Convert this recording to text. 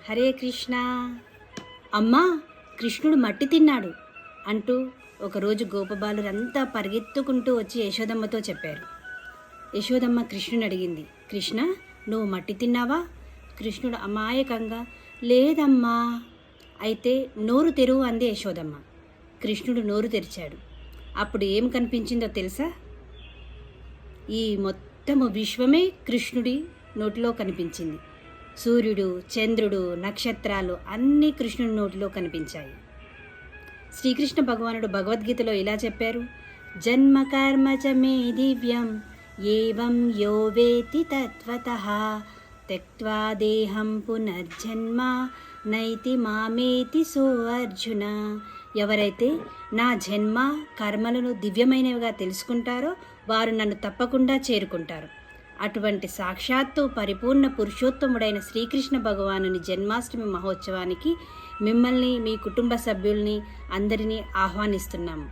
హరే కృష్ణ. అమ్మా, కృష్ణుడు మట్టి తిన్నాడు అంటూ ఒకరోజు గోపబాలురంతా పరిగెత్తుకుంటూ వచ్చి యశోదమ్మతో చెప్పారు. యశోదమ్మ కృష్ణుని అడిగింది, కృష్ణ, నువ్వు మట్టి తిన్నావా? కృష్ణుడు అమాయకంగా, లేదమ్మా. అయితే నోరు తెరువు అంది యశోదమ్మ. కృష్ణుడు నోరు తెరిచాడు. అప్పుడు ఏం కనిపించిందో తెలుసా? ఈ మొత్తము విశ్వమే కృష్ణుడి నోటిలో కనిపించింది. సూర్యుడు, చంద్రుడు, నక్షత్రాలు అన్నీ కృష్ణుడి నోటిలో కనిపించాయి. శ్రీకృష్ణ భగవానుడు భగవద్గీతలో ఇలా చెప్పారు, జన్మ కర్మ చ మే దివ్యం ఏవం యో వేతి తత్వతః త్యక్త్వా దేహం పునర్జన్మ నైతి మామేతి సో అర్జున. ఎవరైతే నా జన్మ కర్మలను దివ్యమైనవిగా తెలుసుకుంటారో వారు నన్ను తప్పకుండా చేరుకుంటారు. అటువంటి సాక్షాత్తు పరిపూర్ణ పురుషోత్తముడైన శ్రీకృష్ణ భగవానుని జన్మాష్టమి మహోత్సవానికి మిమ్మల్ని, మీ కుటుంబ సభ్యుల్ని అందరినీ ఆహ్వానిస్తున్నాము.